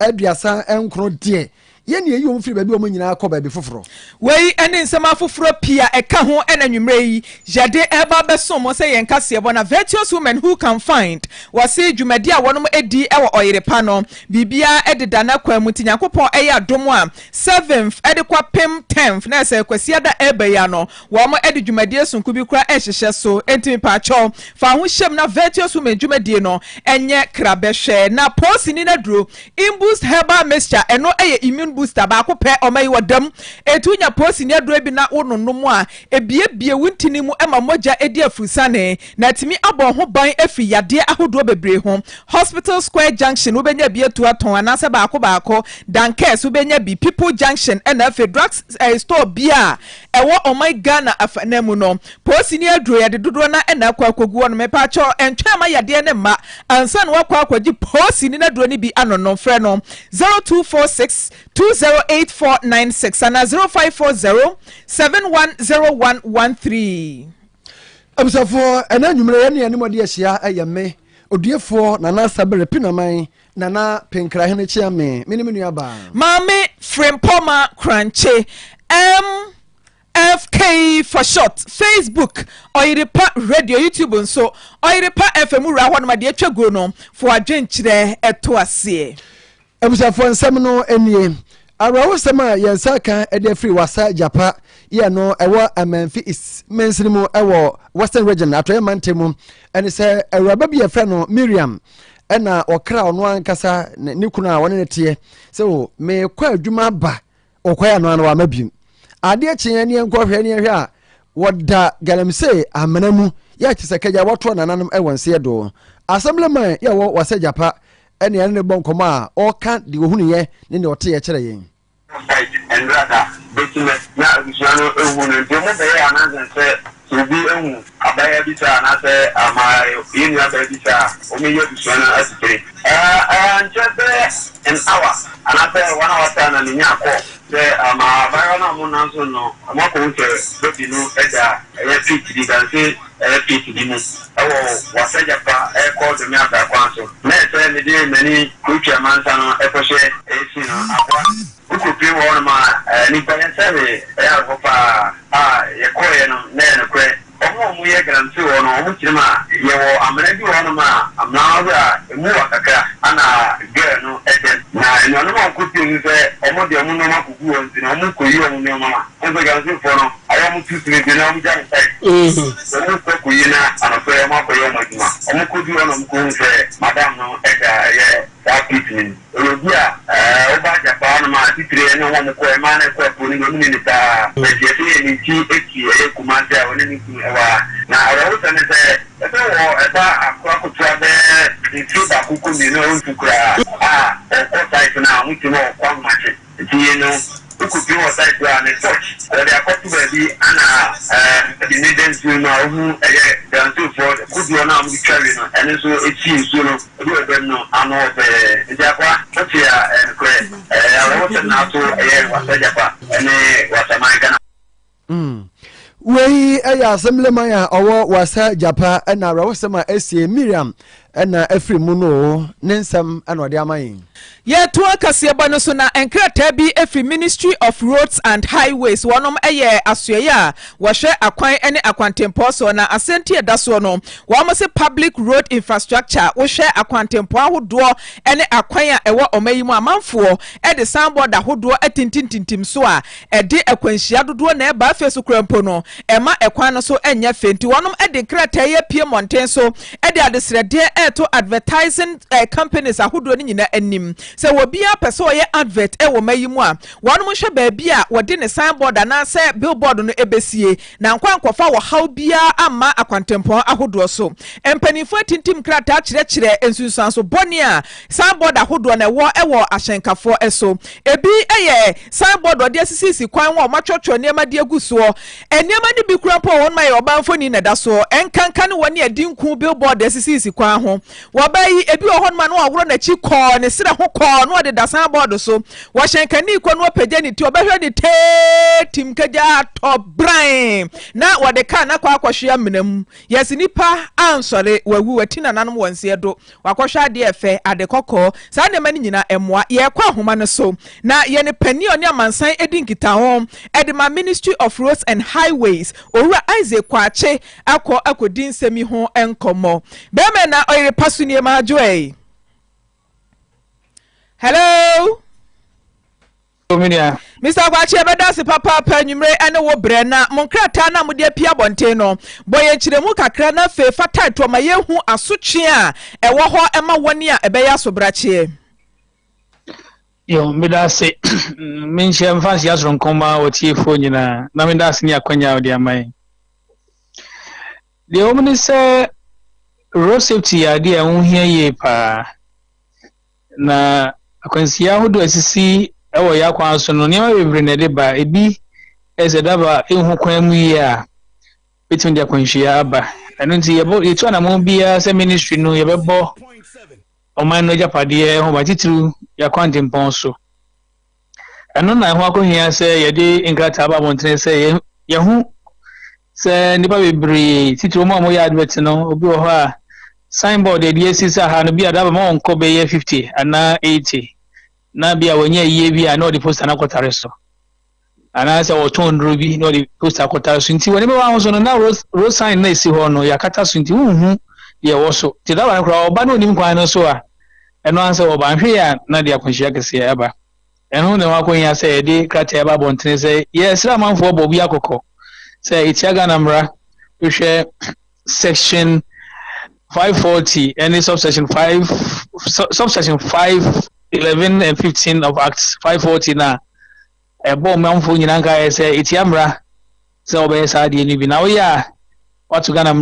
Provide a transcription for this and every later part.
aduasa enkro de ye ne yi omfiri ba bi o nyina akọ ba bi foforo wei ene nsema foforo pia eka ho ena nwumre yi jade eba besom se yen kase ebo na virtuous women who can find wase dwumadi a wonom edi ewo Oyerepa no bibia ededa na kwa muti Nyankopon eya dom a 7th ede kwa pem 10th na se kwasi ada eba ya no wo mo ede dwumadi esunku bi kura ehhehye so entimi pa cho fa ho hyem na virtuous women dwumadi no enye krabehwe na posini na duro imboost herbal mixture eno eye immune booster ba ko pe omai wadam etunya posi ne adro bi na wononom a ebiebie wuntini mu ema moja edi afusane na timi abon ho ban afi yade ahodo bebre ho hospital square junction ubenya bi etu aton anase ba ko dankes ubenya bi people junction na afi drugs store bia ewo omai Ghana afanemu no posi ne adro yade dodo na na akwakogu no mepa cho entwa ma yade ne ma ansa na wakwakogi posi ne adro ni bi anono frɛ no 0246 208496 and 0540710113. Abusafo ena nwumre ne ne mode ahia ayame Oduefour nana sabere pinaman nana penkra hene chia me nua ba Maame Frimpomaa Korankye FK for short Facebook Oyerepa radio YouTube nso Oyerepa FM wura hɔ no ma de atwa go no for adwenkyerɛ eto ase Abusafo nsɛm no enie arawo sema yensa kan ede free wasa japa ye no ewo amanfi is mensimu ewo western region atoye mantemu ene se awuraba bi efe no Miriam ena okra ono ankasa ne kuna wone ne tie so me kwa adwuma ba okwaya no ana wa mabim ade kyen ne enkohwe ne hwe a woda galamse amanamu ya kisakaja woto nananom ewonse do assemblyman ye wo wasa japa ene ne bonkoma a o kan de ohunye ne ne ote ye kire yen and rather business na usuano ehunu de mo be ya na se obi ehu abaya bi sa na se amayo yin ya ba bi sa o me ye usuano asitire and just an hour and after 1 hour time na nya ko se amabaya na mo na so no amako nke be no eda e fit di kan se fit di mu ewo wasaja pa e ko de mi ata kwanso na se ne de mani kucha mansa no e ko se e si no akwa ukupi wona ma ni pa yense ya ko pa ye ko ye no na ne kwe omo mu ye garanti wono omo kirima ye wo amana bi wono ma amna wa emu wakaka ana ge no eden na no no ko ti ni se omo de omo no ma kugu won ti no omo ko yi omo ne mama o be garanti fo no aya mu tu ti de na omo ja sai omo ko yi na ana so ye ma ko ye omo juma omo ko di wono ko se madam no eda ye that pitmin Olobia oba japa no ma titire ne wo mo ko e ma na ko po ni go ni ta e je fi ni ti eki e kuma se woni ni ku ewa na ro se ne se e wo e ba akwa ko tua be ni ti ba ku ni no ntu kura o ko site na mu ti no kwa ma che ti no ukupi wo site wa ne touch e de akotu ba bi ana di ni den tu na ohu e ye dan tu for ku di ona mu tware no ene so e ti so no do be no ano be e akwa otia kwe awo na to e wasajapa ene wasamanga wei eya assemblyman a owo wasa japa na rawosema esie Miriam na afrimu no nensam ana ode amayin ye to akase ba no so na enkrata bi efi Ministry of Roads and Highways wonom eye asoya wo hwe akwan ene akwantempo so na Asante edaso no wo mo se public road infrastructure wo hwe akwantempo ahodo ene akwan a ewo omayimu amanfo e de sanboard ahodo atintintintim so a e de akwanhia dodo na e ba feso krampo no e ma ekwan no so enya fenti wonom e de krata ye pie monten so e de adesrede e to advertising companies ahodo ni nyina anim se wobia pese oye advert e wo mayimu a wonom hwe ba bia wode ne signboard na se billboard no ebesie na nkwankofa wo how bia ama akwantempo ahodo so empanifo tintim krata kyerɛkyerɛ ensunsan so boni a signboard ahodo na wo ewo ahyenkafo eso ebi eye signboard ode asisi kwan wo matwotwo niema de aguso eniema ni bi kura po won mai obanfo ni na da so enkanka ne woni adinku billboard asisi kwan ho wo ba yi ebi wo hon ma no aworo na chi kɔ ne sira ho kɔkɔɔ no de da signboard so wo hyenkani kɔ no pagya ne ti obɛhwɛ ne tim kagya atɔ bran na wo de ka na kwa akɔhwe amenam yes nipa ansɔre wawu wati nananom wɔnse do wakɔhwɛ ade ɛfɛ ade kɔkɔɔ saa ne mani nyina ɛmoa ye kwa ahoma no so na ye ne pani oni amansan edi nkita ho ede ma Ministry of Roads and Highways owura Isaac Kwache akɔdi nsɛmi ho enkomo bɛmɛ na Oyerepa so nie ma joy. Hello Mr. Kwache beda se papa pa nwumre ene wo bre na monkrata na mode apia bonte no boye kyeremu kakra na fe fata to ma yehu asotwe a ewo ho ema woni a ebeya sobrache. Yo meda se menche mfansi asron koma Oduefour nyina na meda se ni akwanya odi amai de omni se road safety ade a wo hia ye pa na akwansia hodo asisi ewo ya kwan so no niam bebre na de ba ebi ezedaba ehu kwan mu yi a betun de akwansia aba eno nti yebo etu na mo bia se ministry no yebebo oman no japade ho ba titru ya kwantempon so eno na ho akohia se yede ingrata aba montene se yehu se nipa bebre titru mo ya advert no obi ho a signboard de esisa ha no bia da ba mo nko be 50 ana 80 na bia wonye yie bia na odi poster na kwotare so ana se woton drobi na odi poster kwotare so nti woni be wa ho so no na road sign na esi ho no yakata so nti hu ye wo so ti da ba kra oba na onim kwan no so a eno anse oba hwe ya na dia kwanhia kese ya ba eno ne wa kwanya se ye de krata ya ba bontene se ye sira manfo obo bi akokɔ se itiaga namra hwe section 540 and subsection 511 and 15 of Acts 540 na ebo manfo nyina nka se itiamra se obeye sa de ni bi na wo ya watu gana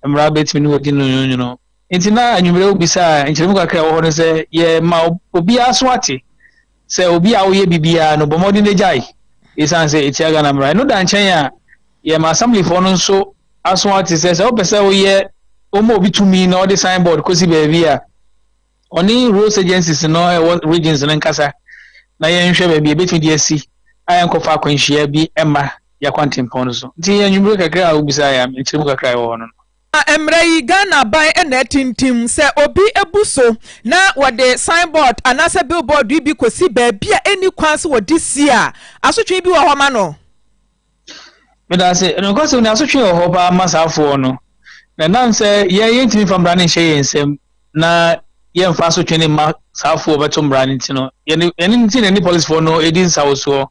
mra betimi ni wodi no intina anwumre obisa nkyeremu kakra wo ho se ye ma obi aso ate se obi a wo ye bibia no bomodi ne jai isan se itiaga na mra no da nchen ya ye ma assembly for no so aso ate se opese wo ye omo obi tumi na odi signboard kosi baby a oni road agencies no regions no nkasa na ye nhwe baby betimi de asi ayan kofa akwanhia bi ema ya kwantempon so nti ya nwumre kakra obisa ya nkyeremu kakra wo no Emrei Ghana by ene tintim se obi ebuso na wode signboard anase billboard bi kosi baabia eni kwanse wodi sia asotwe bi wo ho ma no meda se no kwase ni asotwe wo ho ba masafo no na nanse ye yentimi fambra ne hye yensem na ye mfa asotwe ne masafo beto mbra ne ntino ye nti ne police for no edin sawoso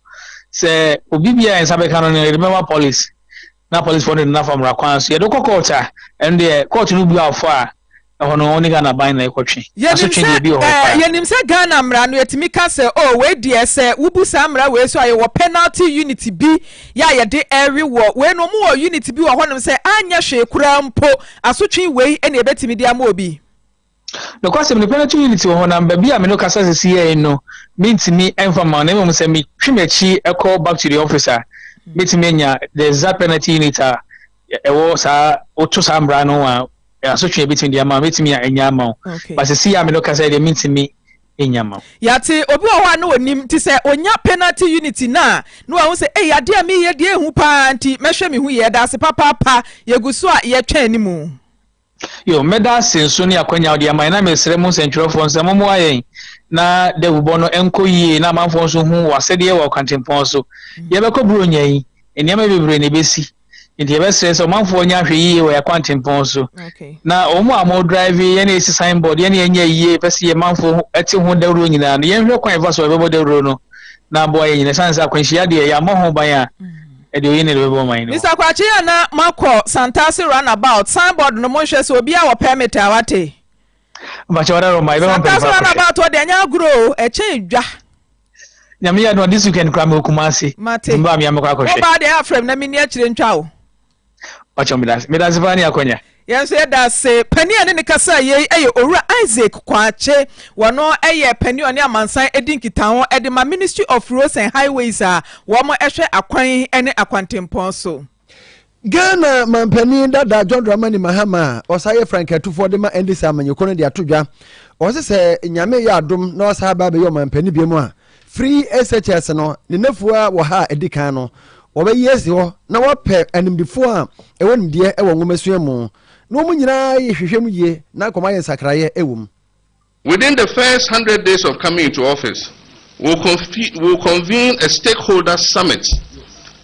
se obi bia ensa be kan no ne remember police na police for na from rakwanso ye do kokota and the court no bua afọ a hono oni Ghana ban na ekotwe asotwe bi ho pa ye nim se Ghana mra no yetimi ka se o we die se wubusa mra we so aye wo penalty unity bi ya ye de every wo we no mu wo unity bi wo honom se anya hwe kura mpo asotwe we ene ebetimi dia ma obi no kwase me penalty unity wo honam ba bi a me no kasa se sie no mintimi enfama na me se me twimachi ekọ back to the officer mitimi the exact penalty unit ewo sa otu sa mbra no a asotwe bitimi dia ma mitimi anya ma but se ya me no kasa de mitimi enya ma yate obi wo ha na onim ti se onya penalty unity na no a wo se ade a me ye de ehu pa nti mehwe me hu ye da se papa yeguso a ye twa animu yo meda senso ni akwanya odi ama na mesere mu sentwerefo nsemo mo ayen na debubo no enko yie na manfo nso hu wasede ye wa kwantempon so ye be koburo nyan eniama bebre ne besi nti ye be sere so manfo nya hwe yie wa kwantempon so na omo amo drive ye na esi signboard ye na enya yie pese ye manfo eti hu dawro nyina no ye hwe kwan fa so be bo dawro no na bo ye nyina sansa kwanhia de ya mo ho ban a Mr. Kwache na mako Santasi runabout signboard no monhwe se obi a wo permit a wate bacha wada ro mai be Santasi runabout wo de anya grow e chen dwa nyame ya no this weekend kra me kumase mba me amekwa akɔhwɛ oba de afrem na mini akire ntwa wo bacha me da zivani akonya yes da se pani ane ne kasa ye owura Isaac Kwache wono pani oni amansan edinkita ho edema Ministry of Roads and Highways a wo mo ehwe akwan ene akwantempon so Ghana mampani dada John Dramani Mahama osaye Frank Atufo de ma endisa amanyeko no de atodwa ɔse sɛ nyame yɛ adom na ɔsa ba bɛyɛ ɔmampani bi mu a free SHS no ne nafua wɔ ha edi kan no wɔbɛyi asi hɔ na wɔpɛ animdifoɔ a ɛwɔ nimdeɛ ɛwɔ nwomasua mu na wɔn nyinaa yɛ hwehwɛ mu yie na akɔma yɛ nsakraeɛ ɛwɔ mu. Within the first 100 days of coming into office, we'll convene a stakeholder summit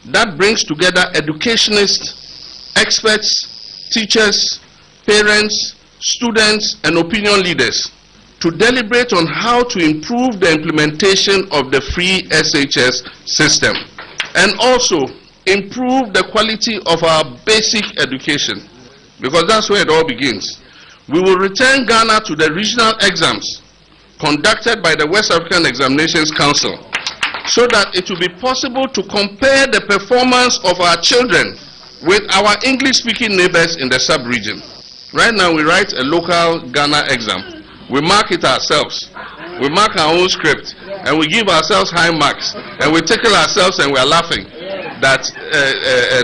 that brings together educationists, experts, teachers, parents, students, and opinion leaders to deliberate on how to improve the implementation of the free SHS system and also improve the quality of our basic education, because that's where it all begins. We will return Ghana to the regional exams conducted by the West African Examinations Council so that it will be possible to compare the performance of our children with our English-speaking neighbors in the sub-region. Right now, we write a local Ghana exam. We mark it ourselves. We mark our own script, and we give ourselves high marks, and we tickle ourselves, and we are laughing that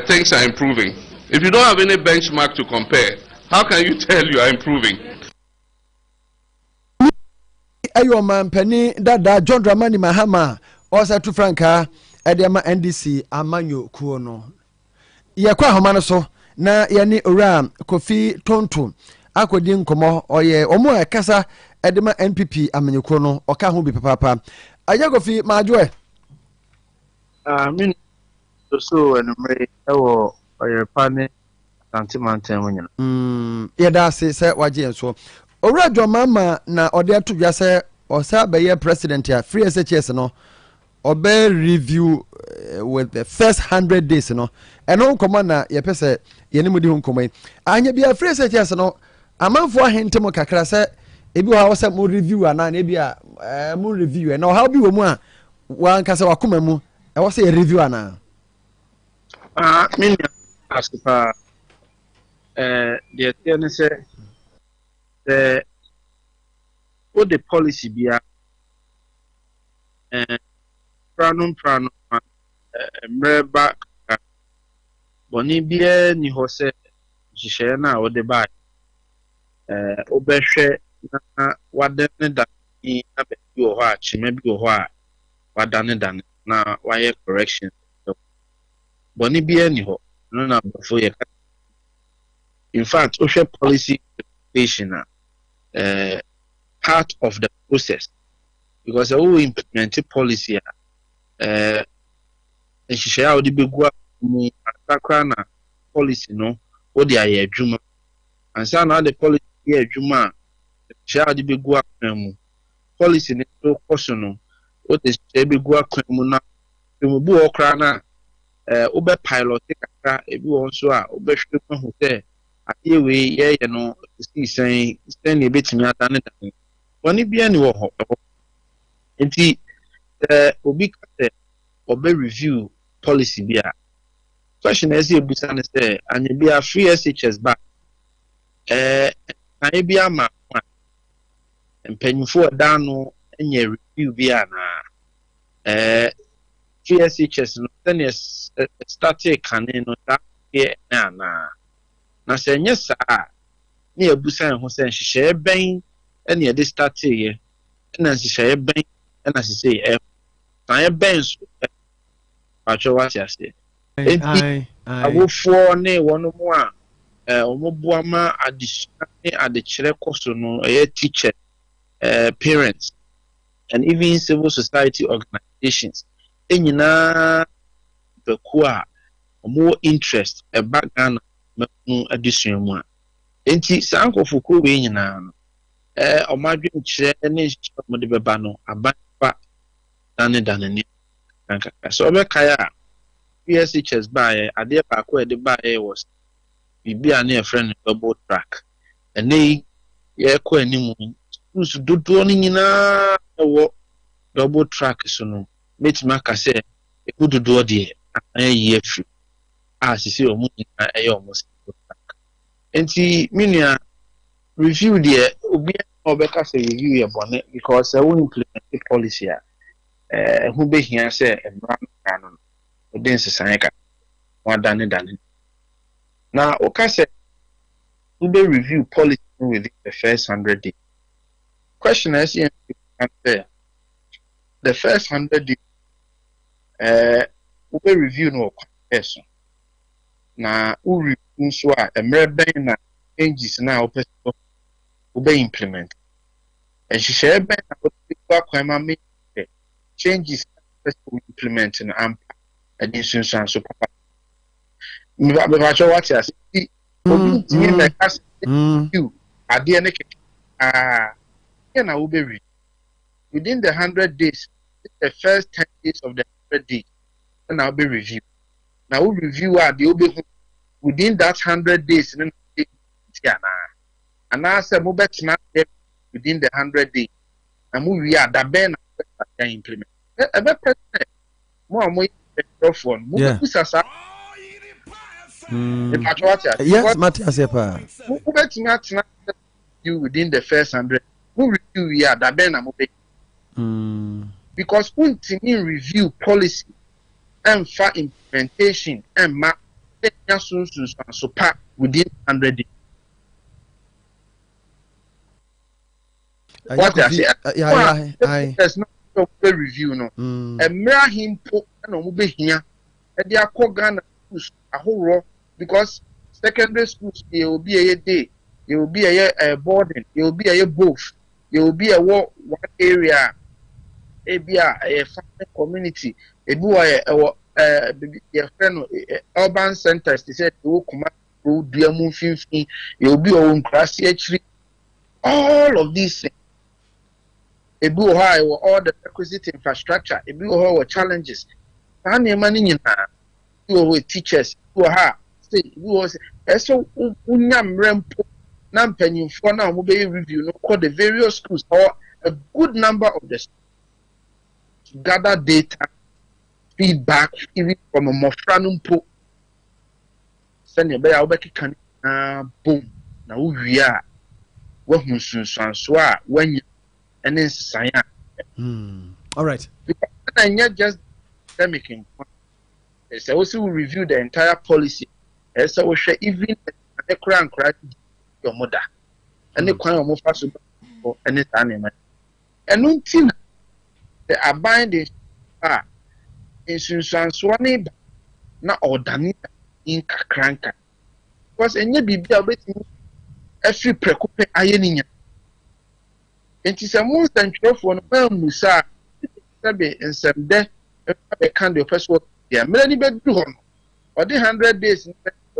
things are improving. If you don't have any benchmark to compare, how can you tell you are improving? Ayo mampani dada John Dramani Mahama osa tu franka edema NDC amanyo kuo no. Yekwa homa no so na yani ora Kofi Tonto akodi nkomo oye omo ekasa edema NPP amanyo kuo no oka ho bi papa. Aya Kofi majoe. Min so enumre ewo Oyerepa ne Asante manten wonyina. Yeda se waje enso. Owura Dwamama na ode atudwa se osa beye president ya free SHS no obe review with the first 100 days no eno nkoma na ye pese ye nimudi ho nkoma anya bia free SHS no amanfo ahentemo kakra se ebi wo ha wo se mo review ana na ebi a mo review na how bi wo mu a wan kase wakoma mu e wo se review ana min aspa the thing is what the policy be prano mreba boni bia ni ho se hihye na wo de ba obehwe na wade ne da ni na be bi ho a chima bi ho a wadane dan na waye correction boni bia ni ho no na before ye in fact social policy implementation part of the process, because we implement policy share the big na policy no what they are juma and so now the policy here juma share the big policy no question no what is the big na bu okra na obe pilot kakra ebi won so a obe hwe ho say aye we ye no see saying stand a bit me atane dan woni bia ni wo ho enti obi ka say obe review policy bia question is ebusa ne say anya bia free SHS ba anya bia ma empanyufo da no enya review bia na free SHS no then started canin no that na se nye saa ni ebusan ho se nhihye ben ene ye de start ye na nhihye ben na se say tan ben so pacho what you say awofo ne wono mu a omoboa ma additional adekire koso no teacher parents and even civil society organizations enyina beku a more interest a background addition mu enti sankofo ko we nyina no omadwe nkyere ne mo de beba no abanfa dane ni kanka so be kaya PSHS by ade ba ko de ba was bibia na friend double track ene ye ko animu su dodo ni nyina wo double track so no metima ka se e dodo de ayi afi sisi omu na omu enti minia review there obi obeka say review ye bone because we implement the policy who be here say emra no odin sesan ka wadane dane na oka say we be review policy within the first 100 days question is the first 100 days we review no question na we review so a emrebe na changes na we implement and she share ben na kwama me changes we implement and and insurance so papa me ba cho what you see obi timi me cast you ade na na we within the 100 days, the first 10 days of the 100 days, and I'll be reviewed. Now we review the within that 100 days, and I said, move back within the 100 days, and we are the ben implement. More phone. Yes, Matthias, you within the first 100. Who review the ben because when team review policy and for implementation and map so part within 100 days. What I say, there's no review no. And mirror him put no be here. And they are called Ghana schools a whole row because secondary schools it will be a day, it will be a boarding, it will be a both, it will be a one area. A family community, a boy, a friend, urban centers. They said, "Oh, come on, do a moving fee. You'll be on grassy tree." All of these things. A boy, all the requisite infrastructure. A boy, challenges. Any money in her. You with teachers. You are say you was so unyam rempo. Nam penny for now. Mobile review. No, call the various schools or a good number of the. Gather data, feedback, even from a Mofranumpo. Send a bear can boom. Now we are what Musun when you and then sign. All right. And yet just making point. Also review the entire policy. As I will share even the crown crack your mother. And the crown of Mofasu and it's animal. And until the abiding insurance one na ordani in kakranka because enye bibia obetimi every preocupe ayeninya enti se mo ntantwefo no ba musa sebe nsem be kan the person there many be do ho or the 100 days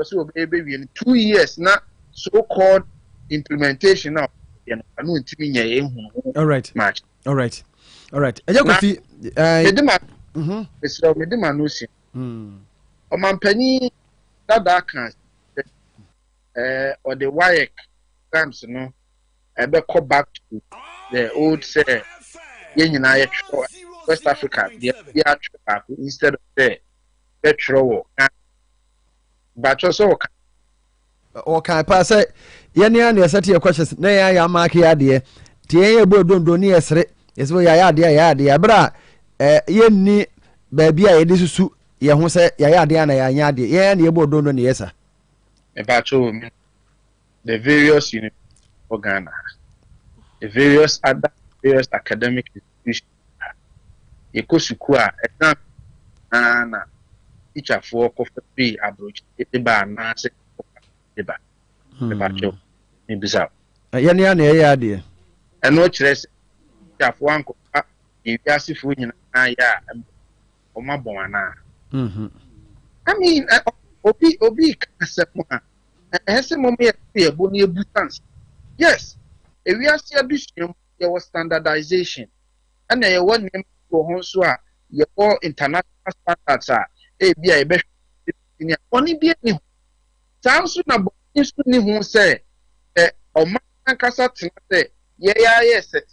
so obebe 2 years na so called implementation now you know anu ntimi nya ehun all right match all right. All right. Ejakofi medema no si. O mampani that can or the WAEC exams no ebe go back to the old say nyina West Africa they are instead of the petrol but also o kan pa say yene an yesati your questions na ya mark ya de tie ye bodondo ni esre yeso ya de bra yenni baabi a yedi susu ye ho se ya de na ya nya de ye na ye bodondo ni yesa about the various Ghana, the various academic institutions ekosukua exam na teacher for coffee approach eba na se eba cho ni bisa ye ne na ya de eno kire se teacher for anko e biasifo nyina ya o mabon ana I mean obi kasema ese mo me e bo ni ebutans yes e we asia bisum there was standardization and there was name go ho so a ye for international standards a e bia e be ni oni bia ni sanso na bo ni ho se o man kasa tena se ye ya set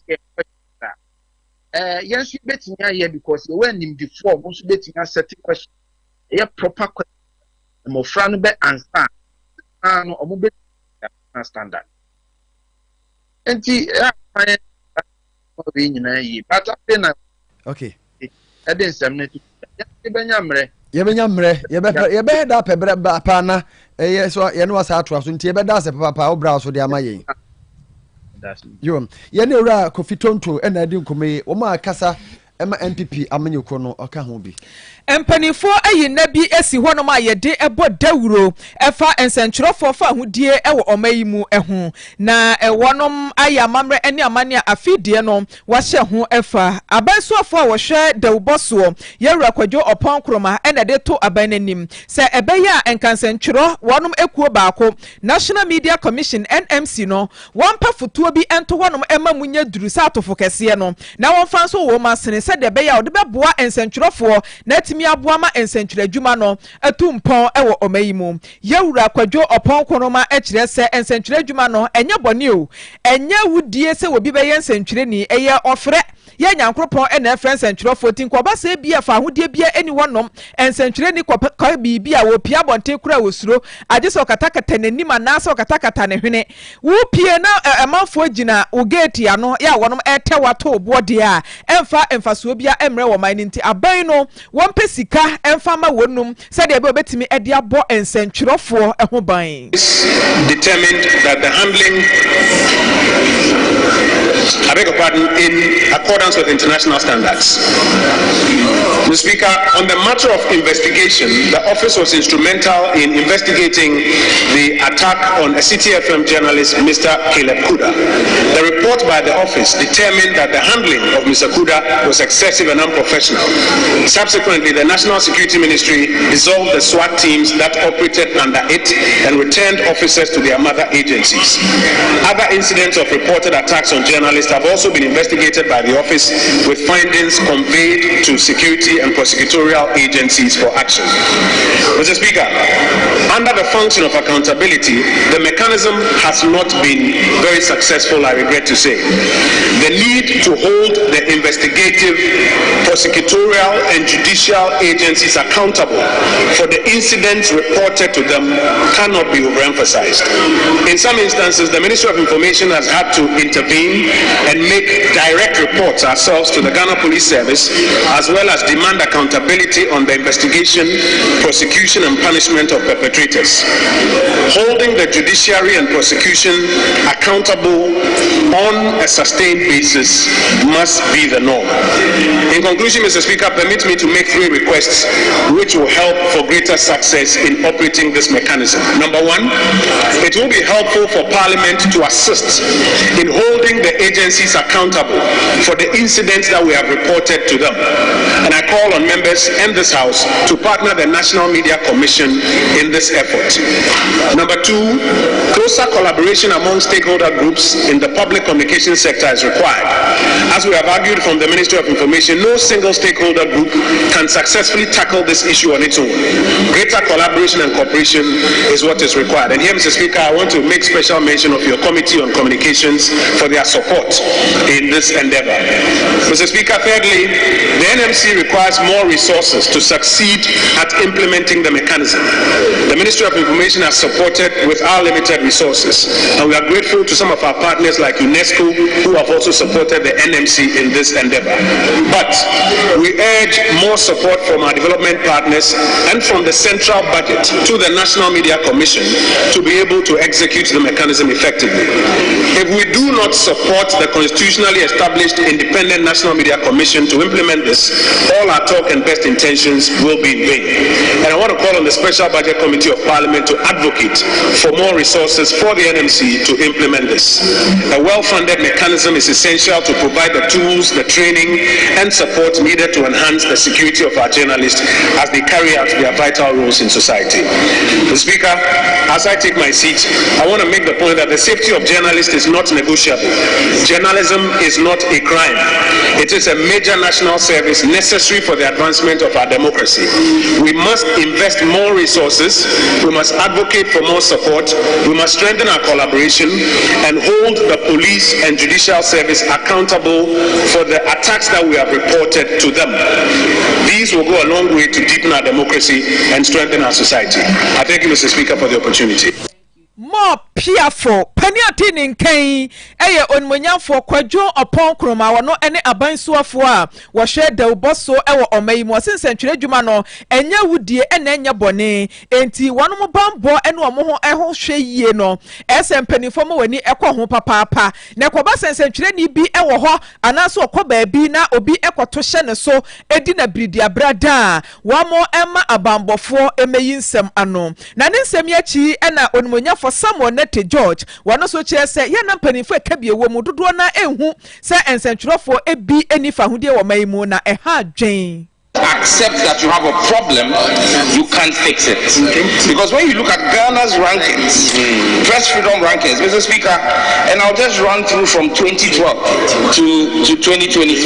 yen su betinya ye because ye when him before mo su betinya set question ye proper question mo fra no be answer no omo be standard enti I be nyina yi but na okay e den sem na ye benya mre ye be da pebre pa na ye so ye no asa ato so nti ye be da se papa o bra so de amaye Yo, Yanera Kofi Tonto and I didn't come. Oma Kasa, Emma NPP, Amenyo Kono, or Kahubi. Mpanifo ayi na bi esi hono ma yede ebo dawuro efa ensentrofo fa hudie ewo omayimu ehu na ewonom aya mamre ene amane afidie no wahye ho efa abansuafo a wohwe dawboso yewura kwadwo oponkroma ene de to abananim se ebeya enkansentro wonom ekuo baako National Media Commission NMC no wampa futuo bi ento wonom ema munye duru sa atofo kese no na wonfa so wo masene se de ebeya ode beboa ensentrofo na mi aboama ensentire adwuma no atumpon ewo omayimu yewura kwadwo opon konoma ekire se ensentire adwuma no enye bone o enye wudie se wobi be ensentire ni eye ofre ye nyankropon ena friends ensentire 14 kwa se bia fa hodie bia eni wonom ensentire ni kwa bibia wo pia bonte kura wosuro age se okatakata nanim anase okatakata ne hwene wo pie na amanfo gina ugeti ano ya wonom etewato obode a emfaso bia emre wo man nti aban no won sika enfama wonum said ebe obetimi ede abo ensentwerofo eho ban determined that the handling I beg your pardon, in accordance with international standards. Mr. Speaker, on the matter of investigation, the office was instrumental in investigating the attack on a CTFM journalist, Mr. Caleb Kuda. The report by the office determined that the handling of Mr. Kuda was excessive and unprofessional. Subsequently, the National Security Ministry dissolved the SWAT teams that operated under it and returned officers to their mother agencies. Other incidents of reported attacks on journalists have also been investigated by the office, with findings conveyed to security and prosecutorial agencies for action. Mr. Speaker, under the function of accountability, the mechanism has not been very successful, I regret to say. The need to hold the investigative, prosecutorial and judicial agencies accountable for the incidents reported to them cannot be overemphasized. In some instances, the Ministry of Information has had to intervene and make direct reports ourselves to the Ghana Police Service, as well as demand accountability on the investigation, prosecution and punishment of perpetrators. Holding the judiciary and prosecution accountable on a sustained basis must be the norm. In conclusion, Mr. Speaker, permit me to make 3 requests which will help for greater success in operating this mechanism. Number 1, it will be helpful for Parliament to assist in holding the agencies accountable for the incidents that we have reported to them. And I call on members in this House to partner the National Media Commission in this effort. Number 2, closer collaboration among stakeholder groups in the public communication sector is required. As we have argued from the Ministry of Information, no single stakeholder group can successfully tackle this issue on its own. Greater collaboration and cooperation is what is required. And here, Mr. Speaker, I want to make special mention of your Committee on Communications for their support in this endeavor. Mr. Speaker, thirdly, the NMC requires more resources to succeed at implementing the mechanism. The Ministry of Information has supported with our limited resources, and we are grateful to some of our partners like UNESCO who have also supported the NMC in this endeavor. But we urge more support from our development partners and from the central budget to the National Media Commission to be able to execute the mechanism effectively. If we do not support the constitutionally established independent National Media Commission to implement this, all our talk and best intentions will be in vain. And I want to call on the Special Budget Committee of Parliament to advocate for more resources for the NMC to implement this. A well-funded mechanism is essential to provide the tools, the training and support needed to enhance the security of our journalists as they carry out their vital roles in society. Mr. Speaker, as I take my seat, I want to make the point that the safety of journalists is not negotiable. Journalism is not a crime. It is a major national service necessary for the advancement of our democracy. We must invest more resources, we must advocate for more support, we must strengthen our collaboration and hold the police and judicial service accountable for the attacks that we have reported to them. These will go a long way to deepen our democracy and strengthen our society. I thank you, Mr. Speaker, for the opportunity. More piafo paniati ne nkan eye onmonyafo kwadwo opon kroma wono ene abansuafo a wo hwe dawboso ewo omayimu osensentwere dwuma no enya wudie ena enya bone enti wono mo bambo ene omo ho eho hwe yie no esempanifo mo wani ekọ ho papaapa na ekoba sensentwere ni bi ewo ho anaso okọ baabi na obi ekoto hye ne so edi na bridi abrada wamo ema abambofo emeyinsem ano na ne nsem yachi ena onmonyafo Samuel Nete George wano so kire se ye na mpanifo ekabie wo mu dodo na ehu se ensentwerofo ebi enifa hudie wo mayimu na eha dwen. Accept that you have a problem, you can't fix it. Because when you look at Ghana's rankings, press freedom rankings, Mr. Speaker, and I'll just run through from 2012 to 2023.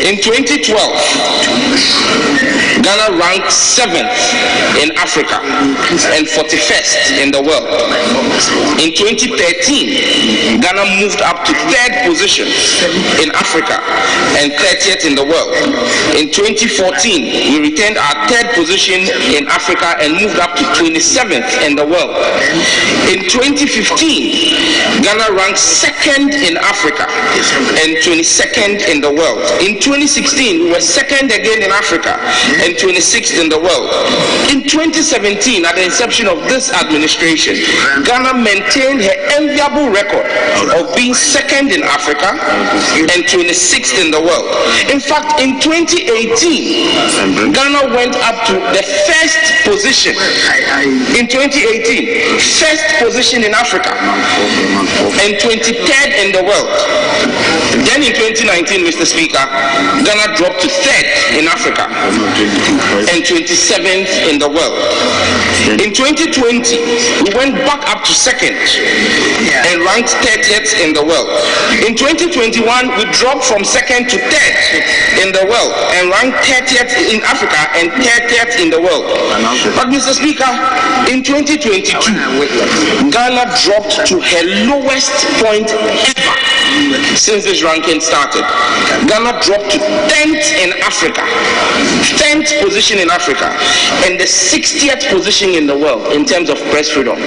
In 2012, Ghana ranked 7th in Africa and 41st in the world. In 2013, Ghana moved up to 3rd position in Africa and 30th in the world. In 2014, we retained our 3rd position in Africa and moved up to 27th in the world. In 2015, Ghana ranked 2nd in Africa and 22nd in the world. In 2016, we were 2nd again in Africa and 26th in the world. In 2017, at the inception of this administration, Ghana maintained her enviable record of being 2nd in Africa and 26th in the world. In fact, in 2018, Ghana went up to the 1st position. In 2018, 1st position in Africa and 23rd in the world. Then in 2019, Mr. Speaker, Ghana dropped to 3rd in Africa and 27th in the world. In 2020, we went back up to 2nd and ranked 30th in the world. In 2021, we dropped from 2nd to 3rd in the world and ranked 30th in Africa and 30th in the world. But Mr. Speaker, in 2022, Ghana dropped to her lowest point ever since this ranking started. Ghana dropped to 10th in Africa, 10th position in Africa, and the 60th position in the world in terms of press freedom.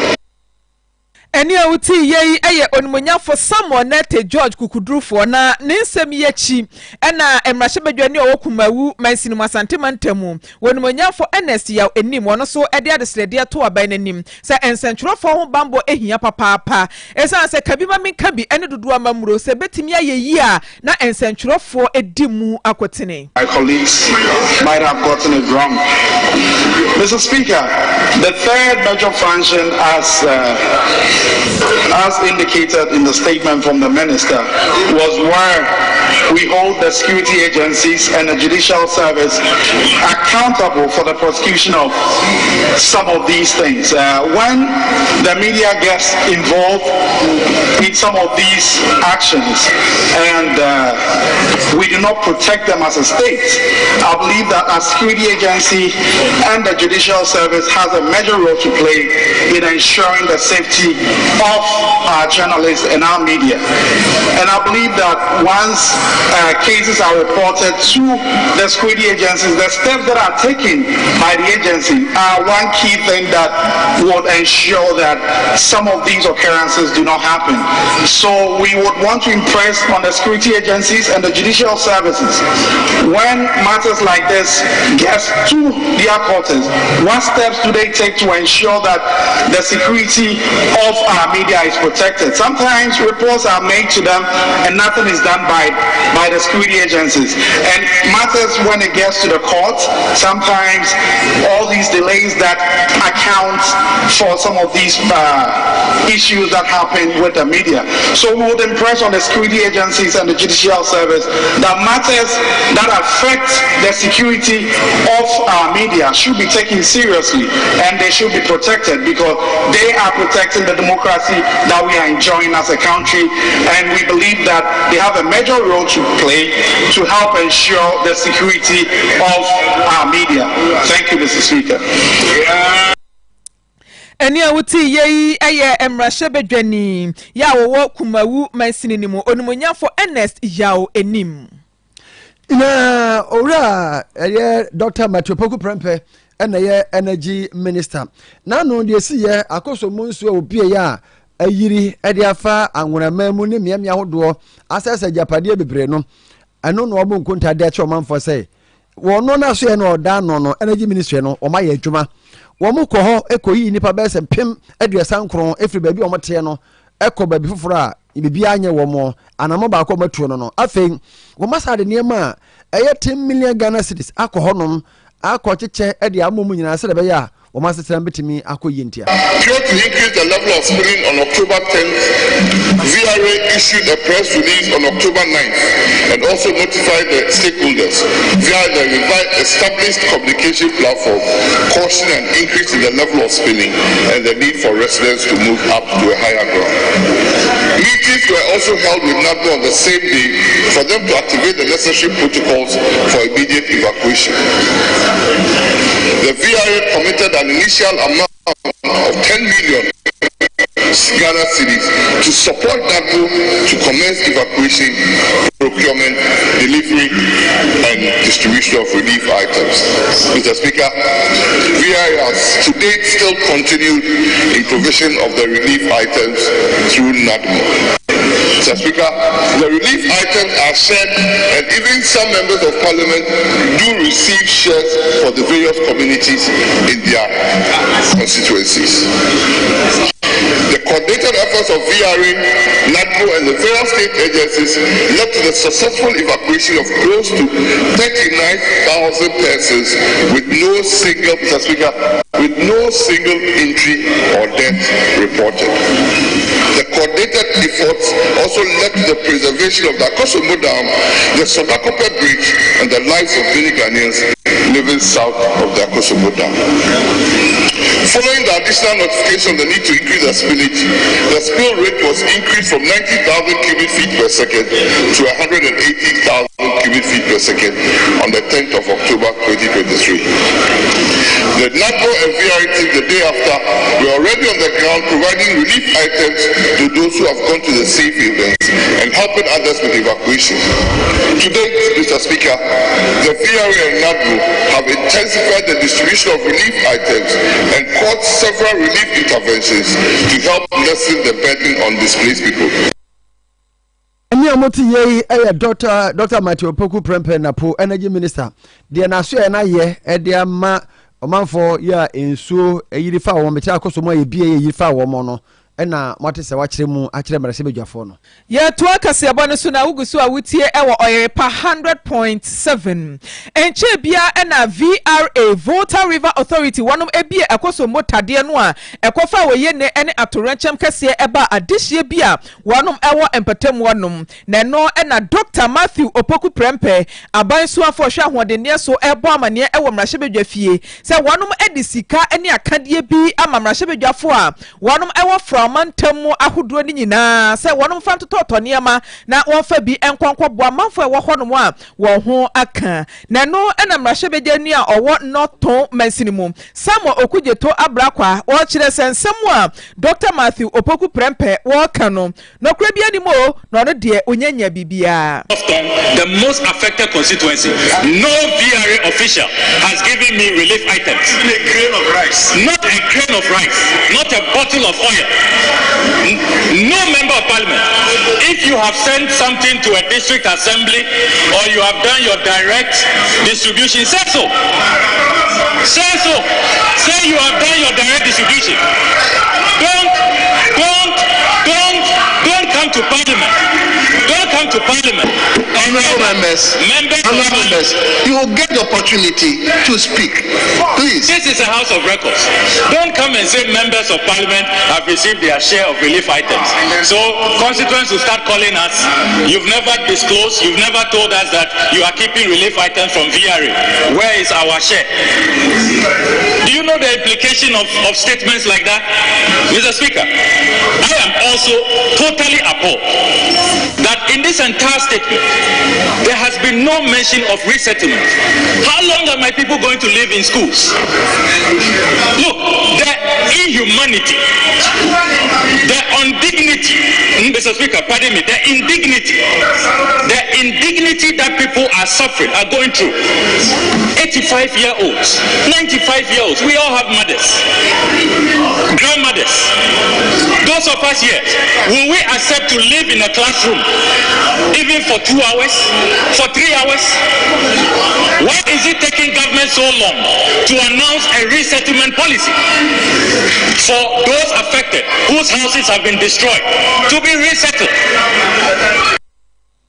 Eni awuti yei eye onmonyafo Samuel Nete George kukudrufo na ninsem yechi ena emrahye badwani owokumawu mansinu Asante mantemu onmonyafo Ernest yaw enim wono so ede adeslede to aban nanim se ensentwerofo ho bambo ehia papaapa esan se kabima minka bi ene dodo amamuro se betimi ayeyi a na ensentwerofo edimu akotene. My colleagues might have gotten it wrong. Mr. Speaker, the 3rd major function as indicated in the statement from the minister, was where we hold the security agencies and the judicial service accountable for the prosecution of some of these things. When the media gets involved in some of these actions and we do not protect them as a state, I believe that our security agency and the judicial service has a major role to play in ensuring the safety of our journalists and our media. And I believe that once cases are reported to the security agencies, the steps that are taken by the agency are one key thing that would ensure that some of these occurrences do not happen. So we would want to impress on the security agencies and the judicial services, when matters like this get to their quarters, what steps do they take to ensure that the security of our media is protected? Sometimes reports are made to them and nothing is done by the security agencies. And matters when it gets to the court, sometimes all these delays that account for some of these issues that happen with the media. So we would impress on the security agencies and the judicial service that matters that affect the security of our media should be taken seriously and they should be protected, because they are protecting the democracy that we are enjoying as a country, and we believe that they have a major role to play to help ensure the security of our media. Thank you, Mr. Speaker. Eni awuti yei eye emrahye badwani ya wo kumawu mansininimu onumonyafo Ernest yaw enim. Na ora Dr. Matthew Poku Prempe ɛna yɛ energy minister nano de si yɛ akoso mu nso obie ya ayiri ɛde afa anwonama mu ne miamia hodoɔ asɛsɛ japade bebre no ɛno no ɔmo nkonta de akyɛ ɔmanfo sɛ wɔno na so yɛ no ɔda no energy ministry no ɔma yɛ adwuma wɔn kɔ hɔ ekoyi nipa bɛsɛ mpem aduasa nkron efiri baabi ɔmo teɛ no ɛkɔ baabi foforɔ a bibi anya wɔn anamo baako ɔmo no afei wɔn asa de nneɛma a ɛyɛ 10 million Ghana cedis akɔ hɔnom akɔ kyekyɛ ɛde amomu nyinaa sɛ de bɛyɛ a wɔn asetena betumi akɔ yintia. Pure to increase the level of spilling on October 10th, VRA issued a press release on October 9th and also notified the stakeholders via the established communication platform, cautioning an increase in the level of spilling and the need for residents to move up to a higher ground. Meetings were also held with NADMO on the same day for them to activate the necessary protocols for immediate evacuation. The VRA committed an initial amount of 10 million Ghana cedis to support NADMO to commence evacuation, procurement, delivery, and distribution of relief items. Mr. Speaker, VRA has to date still continued in provision of the relief items through NADMO. Mr. Speaker, the relief items are shared and even some members of parliament do receive shares for the various communities in their constituencies. The coordinated efforts of VRA, NADMO and the various state agencies led to the successful evacuation of close to 39,000 persons with no single, Mr. Speaker, with no single injury or death reported. The coordinated efforts also led to the preservation of the Akosomo Dam, the Sodakope Bridge, and the lives of many Ghanaians living south of the Akosomo Dam. Following the additional notification of the need to increase the spillage, the spill rate was increased from 90,000 cubic feet per second to 180,000 cubic feet per second on the 10th of October 2023. The NADMO and VRA team the day after were already on the ground providing relief items to those who have gone to the safe havens and helping others with evacuation. To date, Mr. Speaker, the VRA and NADMO have intensified the distribution of relief items and caught several relief interventions to help lessen the burden on displaced people. Emi amoti ye Dr. Matthew Opoku Prempeh Napo Energy Minister. The naso na ye e ama omanfo ya ensuo eyiri fa wo mete akosomo ye bie ye fa wo mo no ena mote se wa kire mu akire mara se bedwafo no ye to akase abo ne so na wugusu a wutie e wo Oyerepa 100.7 enche bia ena VRA Volta River Authority wonom ebie akosomo tade no a ekofa wo ye ne ene atoranchem kase eba adehie bia wonom ewo empatam wonom na no ena Dr. Matthew Opoku Prempeh abansu afo hwe ahodene so ebo amane ewo mrahye bedwafie se wonom edi sika ene akadie bi ama mrahye bedwafo a wonom ewo from mantamu ahodo ni nyina se wonom fa tototo niema na wonfa bi enkonkwo boa manfo e wo honom a wo ho aka na no ena mrahye bedani a owo noto mansinimu samo okujeto abrakwa wo kire sensemu a Dr. Matthew Opoku Prempeh wo ka no kura bia ni mo no no de onyanya bibia. The most affected constituency, no VRA official has given me relief items. Not a grain of rice, not a bottle of oil. No member of parliament. If you have sent something to a district assembly or you have done your direct distribution, say so. Say so. Say you have done your direct distribution. Don't come to parliament. Don't come to parliament. Honorable members, you will get the opportunity to speak. Please. This is a house of records. Don't come and say members of parliament have received their share of relief items. So constituents will start calling us. You've never disclosed, you've never told us that you are keeping relief items from VRA. Where is our share? Do you know the implication of statements like that? Mr. Speaker, I am also totally appalled that in this entire statement, there has been no mention of resettlement. How long are my people going to live in schools? Look, the inhumanity, the indignity, Mr. Speaker, pardon me, the indignity that people are suffering, are going through. 85-year-olds, 95-year-olds, we all have mothers, grandmothers. Those of us here, will we accept to live in a classroom even for 2 hours, for 3 hours? Why is it taking government so long to announce a resettlement policy for those affected whose houses have been destroyed to be resettled?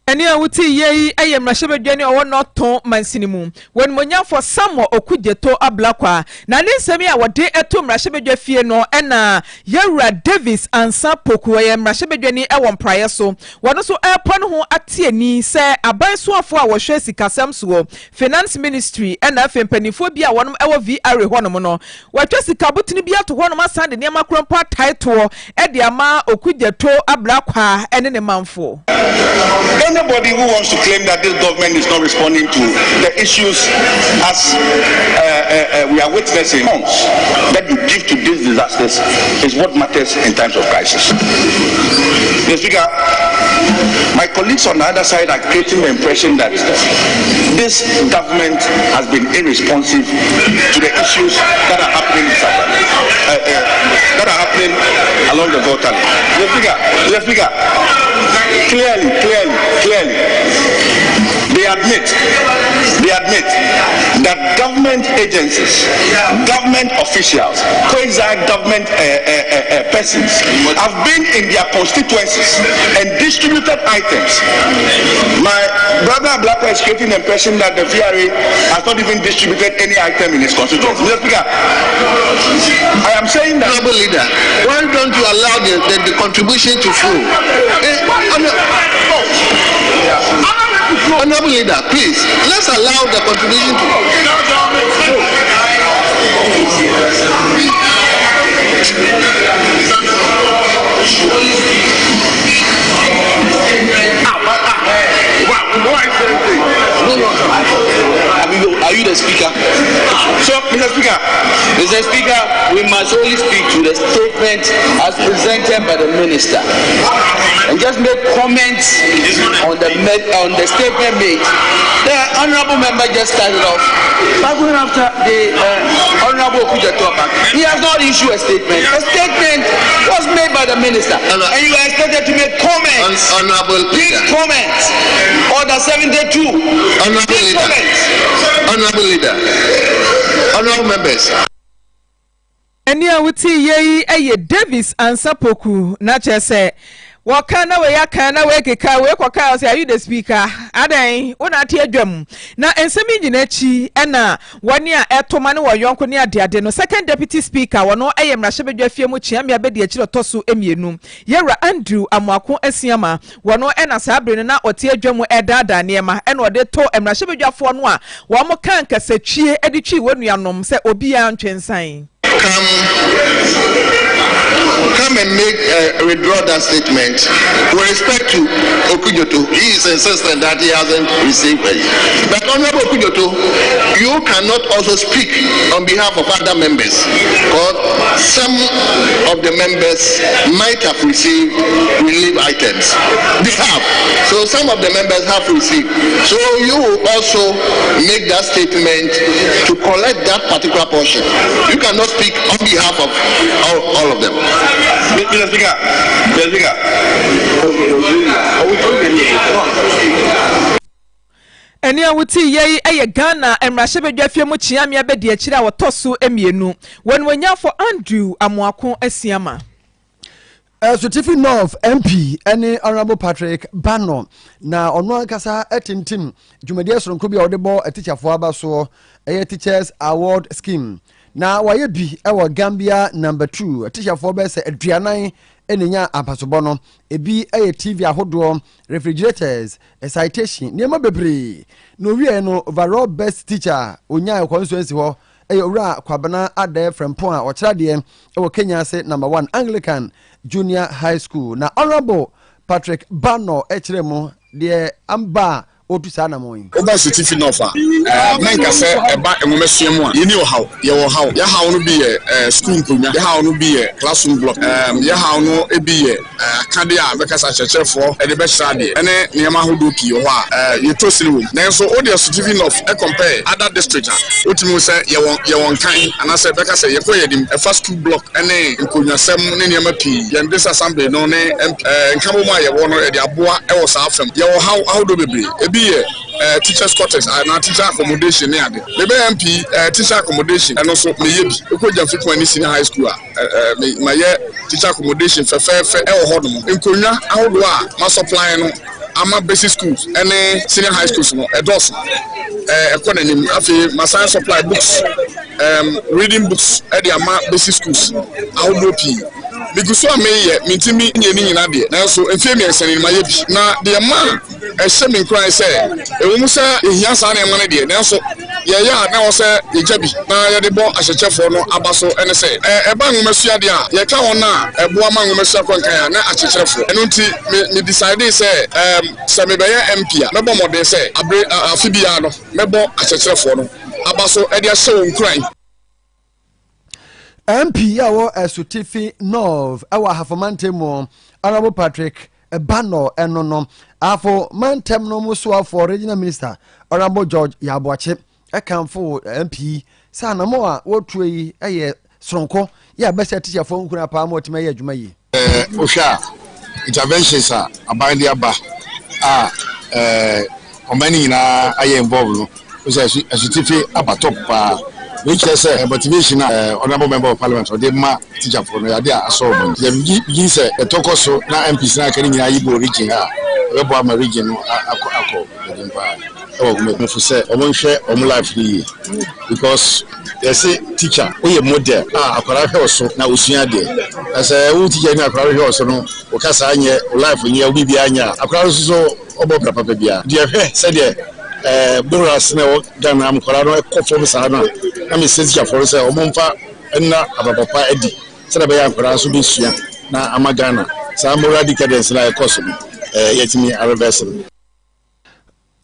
Eni awuti yei ayem na shebedwani owo noton mansinimu when monya for samo okujeto ablakwa na ne nsemi a wode eto mra shebedwa fie no ena Yawura Davis ansa poku ayem mra shebedwani ewon praye so wono so airport ho atieni se aban soafo a wo hwe sikasam so finance ministry ena afempanifo bi a wonom ewo VR honom no watwa sikabutini bi ato honom asande ne makrompa title e de ama okujeto ablakwa ene ne manfo. Anybody who wants to claim that this government is not responding to the issues as we are witnessing that you give to these disasters is what matters in times of crisis. Mr. Speaker, my colleagues on the other side are creating the impression that this government has been irresponsive to the issues that are happening in South that are happening along the Volta. Mr. Speaker, clearly, they admit that government agencies, government officials, quasi-government persons have been in their constituencies and distributed items. My brother Blackwell is creating the impression that the VRA has not even distributed any item in his constituency. Mr. Speaker, I am saying that... Honorable Leader, why don't you allow the contribution to flow? Honorable Leader, please, let's allow the contribution to flow. Are you the speaker? So, Mr. Speaker, we must only speak to the statement as presented by the minister, and just make comments on the statement made. The honourable member just started off by going after the honourable Okujeto. He has not issued a statement. A statement was made by the minister, and you are expected to make comments. Honourable Leader. Comments. Order 72. Honourable Leader. Honourable members. Eni awuti yei eye Davis ansapoku na chese wakana we yakana we keka we kwaka say are you the speaker adan una tie adwam na ensemi nyina chi ena woni a etoma ne wo yonko ne ade no second deputy speaker wono eye mrahye fie mu chia me abedi akiro toso emienu Yawura Andrew Amuako Asiama wono ena sabre na otie adwam edada niema ena ode to mrahye no a wo mo kan kasatwie editwi wonuanom se obi a ntwensan come and make withdraw that statement. With respect to Okujeto, he is insistent that he hasn't received it. But Honorable Okujeto, you cannot also speak on behalf of other members, because some of the members might have received relief items. They have. So some of the members have received. So you will also make that statement to collect that particular portion. You cannot speak on behalf of all of them. Mr. Speaker. Eni awuti yei eye Ghana emrahye fie mu chia me abedi akire a wotoso emienu wonwonya for Andrew Amuako Asiama. Tiffy North MP any Honorable Patrick Bano na ono ankasa etintim dwumadi soronko bia odebo teacher fo aba so teachers award scheme na waye bi ewo Gambia number 2 teacher fo be se aduanan enenya apasobo no ebi TV ahodo refrigerators citation niema bebre no wie no overall best teacher onya constituency ho Owura Kwabena Ade Frimpomaa ochirade ewo Kenya se number 1 Anglican Junior High School na Honorable Patrick Bano echiremu de amba otu saa na mo yin oba city no fa men ka se eba enwomesua mu a yeni o haw ye wo haw ya haw no bi ye school nkonya ya haw no bi ye classroom block ya haw no e bi ye kade a be kasa chechefo e de be hra de ene niam ahodo pi ho a ye to siri wo na so o de certificate of e compare other district a otimi se ye won kan anase be kasa ye koyedim e first school block ene nkonya sem ne niam pi ye ndis assembly no ne nkamo ma ye wo no e de aboa e wo sa afem ye wo haw ahodo bebre e bi ye teachers quarters and teacher accommodation near the MP teacher accommodation and also me yebi ekoja fiku ani senior high school my teacher accommodation fe hodom nkonya ahodo a ma supply no ama basic schools and senior high schools no edos ekonanim afi ma science supply books reading books at the ama basic schools ahodo pi biguso ameye mintimi nyeni nyina de na so enfemi ensani ma yebi na de ma ehye kran say ewumu say ehia sa na emane de na so ye na wo say ejabi na ye de bo ahyechefo no abaso ene say eba nwomesua de a ye ka won na eboa ma nwomesua kwankan na ahyechefo eno nti me decide say se me be MP a mebo modern say abre afibia no mebo ahyechefo no abaso e de ahye won kran MP yawo Esutifi Nov awa hafomante mo Honorable Patrick Ebano enono afo mantem no muso for regional minister Honorable George Yaboache ekamfo MP sana mo a wotu yi eye sonko ya best teacher for nkuna pa mo time ye adwuma yi ohwa interventions a abandi aba omani nyina aye involved no so Esutifi abatop pa which is a motivation honorable member of parliament or the ma teacher for no idea aso you say a talk so na MPs na kan nyina yibo region a we bo am region akọ me for say omonhwe om life ni because they say teacher we model akwara hwe so na osua de as we teacher ni akwara hwe so no o kasa anye life ni a bibia anya akwara so obo papa bia de hwe say de Boras no Ghana am Korano ekofo sana na me sense for say omomfa na abapapa edi se na be ya Korano so be sua na amagana sa mora decadence na ekoso yetimi arreversal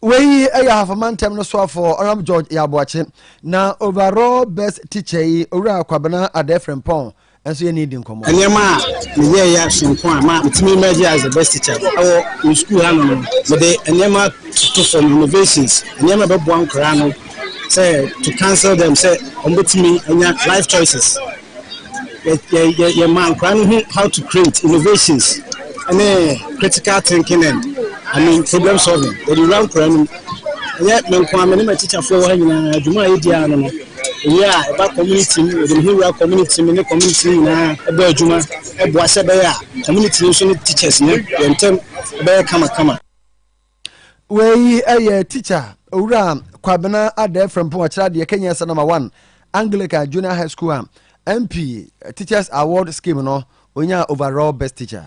we have a man time no so for Honorable George Yaboache na overall best teacher yi owura kwabena Maame Frimpomaa enso ye need nkomo enema me ye ya Frimpomaa ma mitimi meji as the best teacher in school no but the enema to from innovations enema be boan kra no say to cancel them say ombetimi enya life choices ye man kra no how to create innovations and critical thinking and problem solving the round kra no yet men kwa me teacher for wa nyina adwuma edia no yeah about community the rural community me community na eba adwuma ebo asebe ya community so teachers ne yentem be kama we teacher owura kwabena Maame Frimpomaa kira de Kenya number 1 Anglican Junior High School MP Teachers Award scheme no onya overall best teacher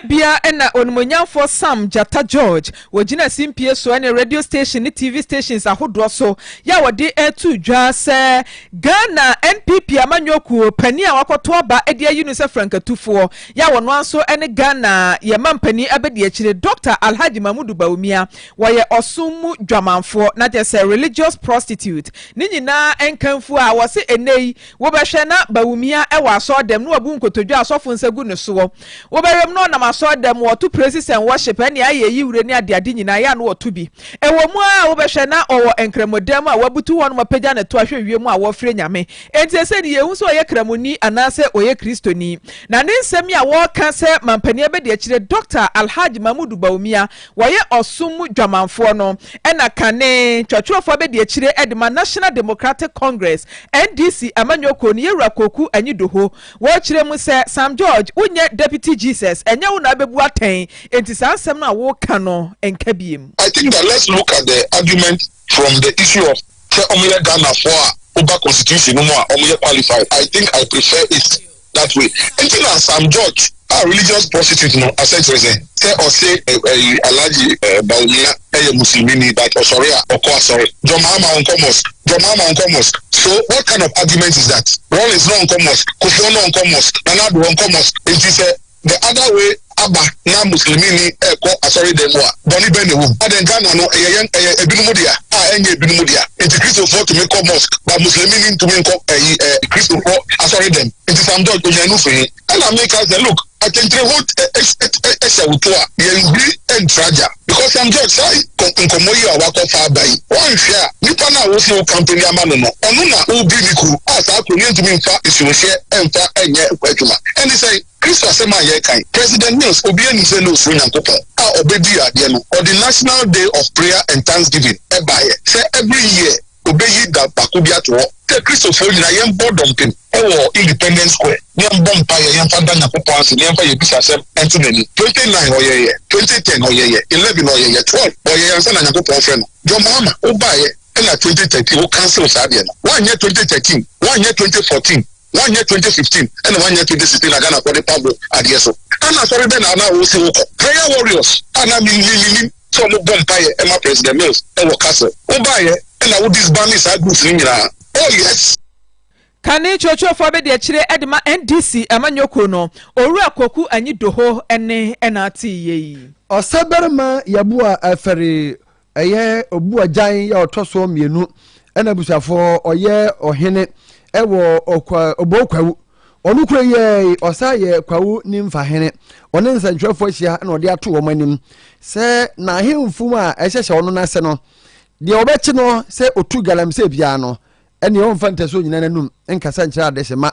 bia ena onmonyamfo Sam Jata George wogina simpie so ene radio station ni TV stations ahodo so ya wode etu dwa se Ghana NPP amanyoku pani a wakoto aba ede ayinu se frankatufo ya wono anso ene Ghana ye mampani abedi akire Dr. Alhaji Mamudu Bawumia waye osumu dwamanfo na je se religious prostitute ni nyina enkanfu a wose enei wo behwe na Bawumia e wa so dem no wabu nkotodwa asofo nsegu ne so wo no na maso dem wotu praises and worship ani aye yiwure ni ade nyina ya no wotu bi ewo mu a wo behwe na owo enkremodem a wabutu won mapeja ne to ahwe wiem a wo frɛ nyame enti se ni yehu so oye kramoni anase oye kristoni na ne nsɛm a wo ka se mampani abedi akire Dr. Alhaji Mamudu Bawumia waye osum dwamanfo no ena kane twatwofo abedi akire edema National Democratic Congress NDC amanyoko ni yewura koku anyidoho wo kire mu se Sam George unye Deputy Jesus enya wo na bebu aten enti sansem na wo ka no enka biem. I think that let's look at the argument from the issue of Omuye Ghana for Uber constitution no more Omuye qualified. I think I prefer it that way. Until Sam George a religious prostitute no Asante say or say Alhaji Bawumia Muslimini but sorry Jomama uncommos. So what kind of argument is that? One is not uncommos, Kofi no uncommos, Nana do uncommos. It is the other way aba na muslimini eko asori dem wa boni be ne wo aden Ghana no ebinu dia enye ebinu dia enti Christo for to make mosque but muslimini to make Christo for asori dem enti Sam George onyanu fe and I make us look I can tell what and traja because Sam George say nkomoyi awako fa bai one share nipa na wo se company amano no onu na obi niku asa akoni ntumi mfa isuhye emfa enye kwatuma and he say Christo asema ye kan President Mills obi eni se no so nyankopon a obedi ade no or the National Day of Prayer and Thanksgiving ebaye say every year obeyi da bakubia to Christo for na yem boardom pin Independence Square yem bompa yem fanda nyankopon ase yem fa ye bisa sem entunani 29 oyeye 2010 oyeye 11 oyeye 12 oyeye ansa na nyankopon fe no jo mama obaye na 2013 o cancel sadia no one year 2013 one year 2014 one year 2015 and one year 2016 na Ghana for the Pablo adieso ana sorry be na wo se wo prayer warriors ana mi so mo bompa ye ema President Mills e wo castle obaye na wo disbanding sa group ni nyina oh yes Kane chocho for be de chire edema NDC amanyoko no oru akoku anyi doho ene enati yi osaberma yabua afere eye obu ajan ya otoso mienu ena busafo oye ohene ewo okwa obokwawu onu kure ye osaye kwawu ni mfa hene one nsantwefo hia na ode ato wo manim se na hemfum a ehyehyɛ ono na se no de obechi no se otu galamse bia no ene o mfa ntaso nyina nanum enkasa nkyira ade hema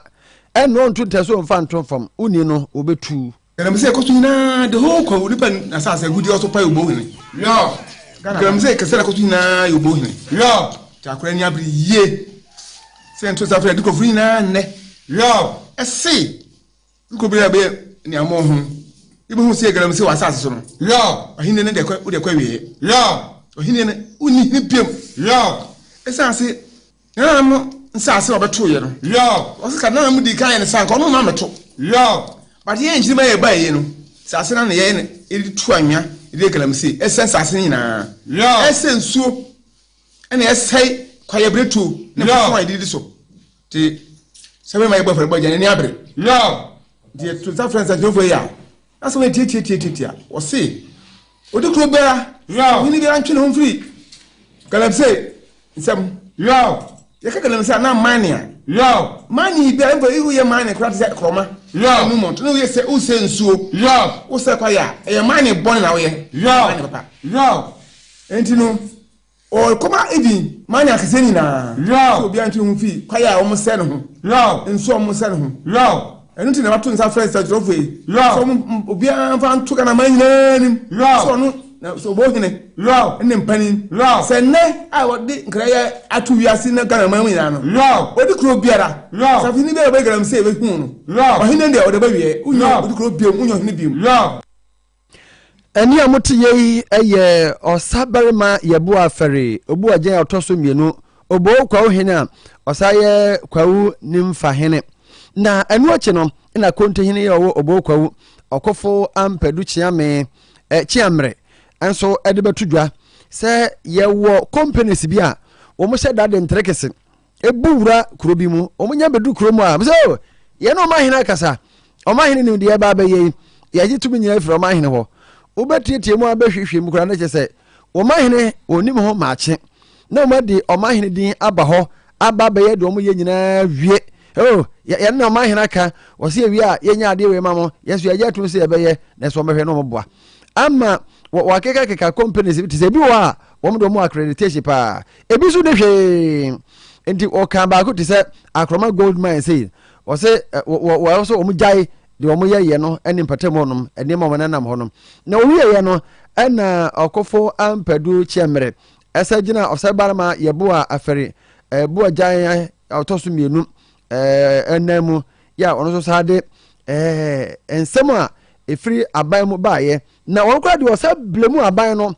ene o ntu ntaso mfa nto fam uni no obetu galamse ekoso nyina de ho kwawu nipa asase gudi oso pa yobo hene yo galamse kasa ekoso nyina yobo hene yo takura ni abri ye se nto safra de kofuri na ne yo ese nkobira be ni amohu ibu hu se galamse wa asase so no yo ahine ne de kwa wie yo ohine ne uni hipiem yo esase na mo nsase obeto ye no yo osika na mu di kan ne sanka ono ma meto yo but ye njima ye ba ye no sase na ye ne edi tu anwa edi galamse esen sase nyina yo esen nsuo ene esai kwaye bretu ne ko edi so ti sebe ma ye ba fere ba jani ni abre yo die to za friends that over here that's why tia o se odi Krobea yo ni bi antwe no free galamse nsem yo ye ka galamse na mania yo mani bi an ihu ye mani kra se kroma yo nu monto no ye se o se nsuo yo o se kwa ya ye mani bon na wo ye yo mani papa yo enti no o koma edi mani akeseni na yo obi antwe no free kwa ya o mo se no ho yo nsuo o mo se no ho yo enu ti na bato nsa friends that drove so obi an fa ntuka na manyinim so no so bo hene ene mpani se ne a wodi nkraya atu wiase na Ghana manyinim no odi Krobiara so fini be galamse be hu no ohene de odi ba wie unyo odi Krobiem unyo hene biem eni amote yi eye osaberma yebu afere obu agen otoso mienu obo kwa ohene a osaye kwawu nimfa hene na enu oche no na konte hene ye obokwawu okofo ampadu chiame chiamre enso ede betudwa se ye wo companies bi a wo mo se dade ntrekese ebuwura kurobi mu wo nya bedu kuromu a so ye no mahina kasa o mahina ni de ba ye ye gitumi nya afro mahina ho wo betietie mu abehwehwe mu kura na chese wo mahina onim ho maache na mo de o mahina din aba ho aba be ye de mo ye nyina wie oh ya na ma hina ka wo se wi a ye nya ade we mamo yesu ya jatu se ebe ye na so mehwe no moboa ama wa keka companies it is ebi wa wo mdo mo accreditation pa ebi so de hwe enti o kan ba ko ti se akroma gold mine say wo se wo so o mu jai de o mu ye no eni mpatem honom eni ma wona nam honom na o wi ye no na okofo ampadu chiemre esa gina osabarama yeboa afere bua jai otoso mienu enemu ya ono so sade ensem a efiri aban mu baaye na won kwa de osa blemu aban no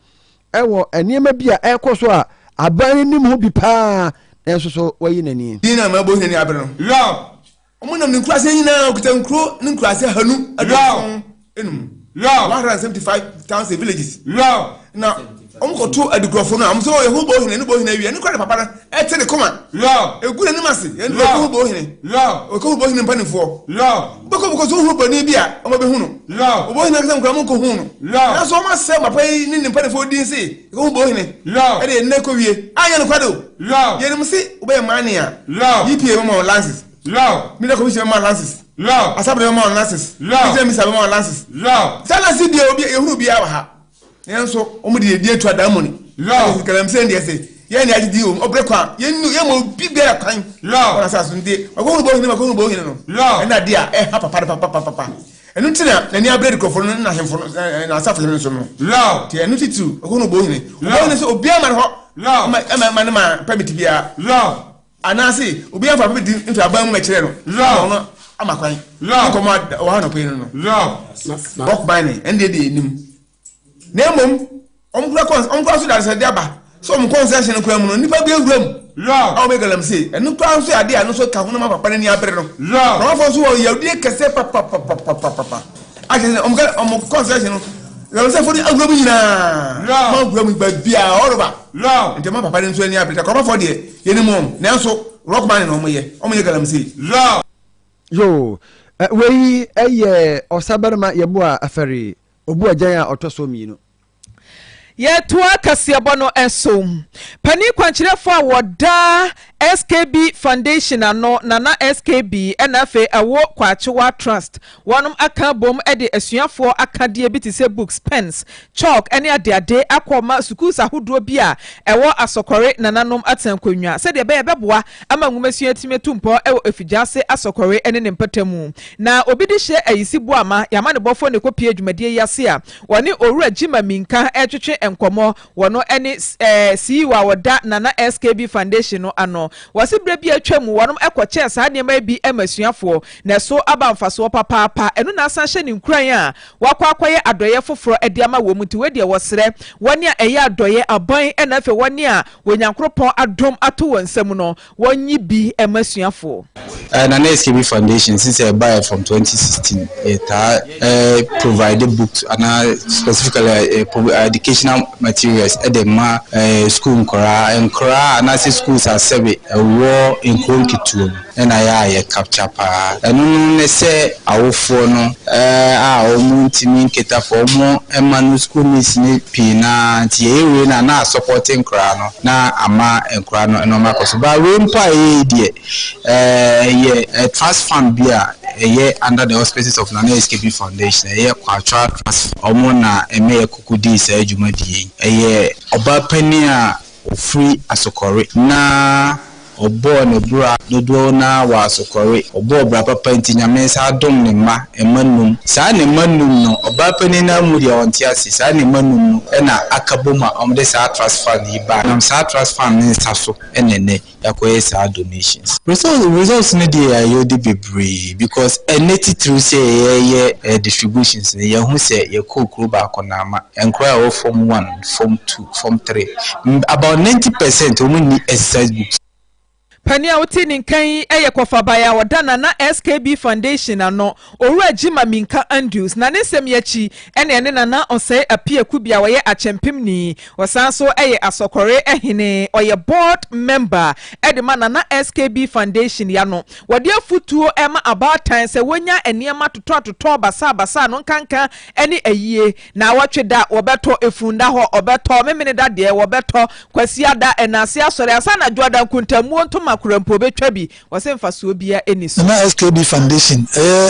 ewo eniema bia ekoso a aban nim ho bi pa enso so wayi nani dina ma bo heni abre no yo omunam ni krase nyina okuta nkro ni krase hanu ado enum yo 175,000 villages yo na to adukrofo no am so e hu bo hene no bo hene wi eni kwa papa e te de koma egu ne nimase eni hu bo hene o ko bo hene mpanifo boko so hu bo ni bia o be hu no o bo hene ka nkwa mo ko hu no na so ma se papa ni mpanifo din se e hu bo hene e de ne ko wie anya no kwado ye ni mse o be mania yipi mo lances mi da commission mo lances asabre mo lances mi se mo lances sala si dia obi e hu bia wa ha yenso omo de die tu adamoni kalam se ndie se ye ni agidi o obrekwa ye mo bibia kan ona sa so ndie makono bo hine no na dia e ha papa enu tina na ni abredi kofo no na hemfo na asafu no so no ti enu titu makono bo hine so obi ama ho ma permit bia anasi obi afa permit into abamu ma kire no amakwan ko ma wa no pe no bok bani ende de enim nemom omkura so da se de aba so om concession ko amu no nipa bi awuram aw me galam se enu kwa so ade anu so ka ho na papa ni abere no no fo so yawdi kese papa aje om concession no galam se fo di awuram nyina ma awuram ba bia oroba nte ma papa ni so ni abere ko fo de ye ni mom na so rockman no om ye galam se yo we eye osabarma yebo a afari obu ajan a otoso miino ye toa kasiebo no ensom pani kwanchirefo a woda SKB Foundation ano nana SKB enafe awo kwachewa trust wonum aka bom ede asuafo akade bi te se books pens chalk ene ade akoma schools ahodo bi a ewo asokore nananom atankonwa se de be beboa ama nwumasua timetumpo ewo efijase asokore ene ne mpatamu na obi de hye ayisibu ama yama ne bofo ne kopie adwumadie yase a woni owura jima minka etwetwe enkomo wono ene CEO a woda nana SKB Foundation no ano wasi brebi atwamu wonom ekoche saa niema bi emasuafo na so abamfaso papa enu na asanhye ne nkuran a wakwakoye adoye foforo ediama wo muti we de wosere woni a eye adoye aban enafe woni a wonyankropon adom ato wonsam no wonyi bi emasuafo na SKB Foundation since I buy from 2016 it provide books and specifically educational materials at the school nkora and as schools are seven war in Korankye and I capture pa and no say awofo no omuntimi nketa for mo emanu school miss ni pina nti ewe na supporting nkora no na ama nkora no no makoso ba we mpa die trust fund bia under the auspices of Nana SKB Foundation kwacha trust omo na eme kokudi sa adwumadi oba pani a free asokore na obo ne bra dodo na wa asokore obo bra papa ntinyame sa adom ne ma emanum sa ne manum no oba pani na mu dia onti ase sa ne manum no na akaboma omde sa trust fund iba na sa trust fund ne saso enene yakoye sa donations results ne dia yodi bebre because eneti through say distributions ne hu say ye kokro ba konama enkra o form 1 form 2 form 3 about 90% omuni exercise books Pania utini nkai eye kofabaya wadana na SKB Foundation ano owura jima minka Andrews na nesem yachi ene na onse apie kubia waye achempimni wasanso eye asokore ehine oye board member edema na SKB Foundation yano wade afutuo ema about time se wonya eniema totototo basa no nkanka ene ayie na watweda wobeto efunda ho obeto memene dade wobeto kwasiada enase asore asana dwoda kuntamu ntoma kurampo betwa bi wasemfaso bia eniso na SKB Foundation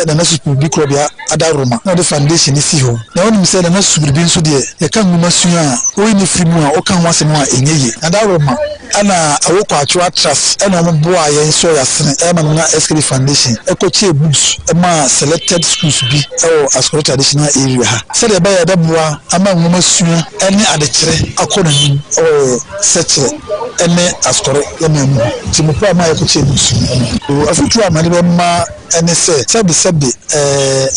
na super bi Krobea adaroma na the foundation isi ho na woni mse na super bi nso de ye kan nguma sua oyi ni frimu a o kan wasem a enyeye adaroma ana awoko atwa trust ana mo boa ye nso ya sene ma na SKB Foundation ekoche books ma selected schools bi as traditional area ha se de ba ya da boa ama nguma sua ene adekere akona ni seche ene askore ya memu timo no problem ya ko che nusu no afutu amane be ma ene se sebi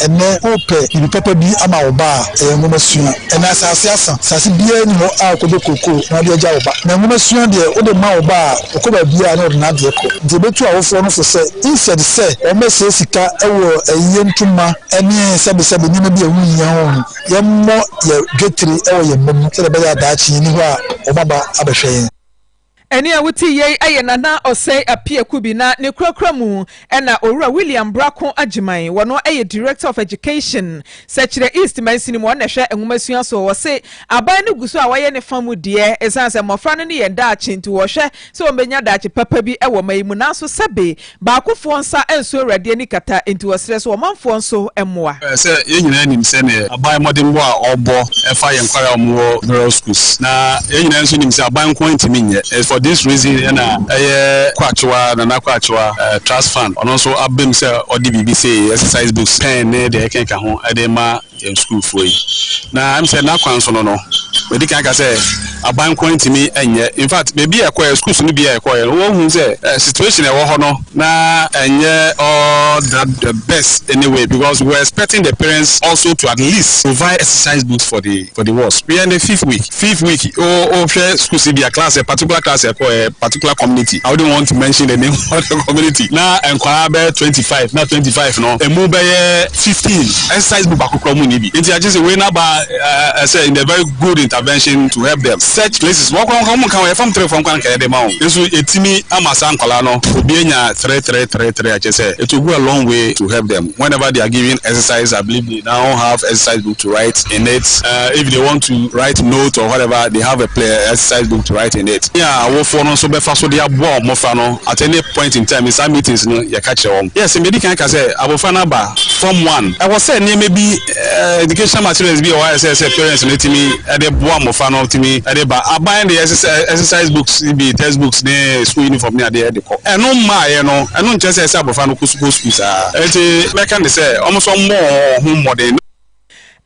ene ope ni papa bi ama oba ngoma sua ene asase asa sase bia ni ho a ko de koko na de ja oba na ngoma sua de o de ma oba ko ba bia na na de ko de betu awofo no fo se instead se o me se sika ewo eyi ntuma ene sebi ni na bia hu nya ho ye mo ye getri ewo ye mem se de be ya da chi ni ho a obaba abehwe Eni awuti ye ayenana osei apie kubi na ne kurakura mu ena Owura William Brako Ajiman wono eye Director of Education Sechere East Mansini mo na hwe enwumasua so wo se aban ne guso a waye ne famu de esanse mofra no ne ye da chinti wo hwe se o menya da chi papa bi ewo mayimu na so sebe ba akofo nsa enso awrade ni kata enti wo sere so o manfo nso emmoa se ye nyina nim se ne aban modern bo a obo efa ye nkwara omo rural schools na ye nyina nso nim se aban ko ntimi nye for this reason na kwachewa na kwachewa trust fund ono so abem se odi BBC exercise books pen ne de kenka ho ade ma school for na am say na kwanso no we di kan ka say aban ko ntimi enye in fact maybe ekwa schools no bi ekwa wo hu say situation e wo ho no na enye all the best anyway because we were expecting the parents also to at least provide exercise books for the wards. We are in the fifth week share schools be a class a particular class for a particular community. I wouldn't want to mention the name of the community now enquire 25 not 25 no and move 15 exercise book it's just a way now I say in a very good intervention to help them. Such places walk on home can from the mount. This will a timmy amasan colano being a 3 I just say it will go a long way to help them. Whenever they are giving exercise, I believe they now have exercise book to write in it. If they want to write note or whatever, they have a exercise book to write in it. Yeah, I will follow so before so they are born mofano at any point in time in some meetings no you catch on. Yes, maybe can say I will find about from one. I was saying maybe education materials be or say parents let me at the boy mofano to me at the bar. I buy the exercise books, be textbooks, the school uniform near the and no my no I don't just say mofano school schools are I can say almost more home modern.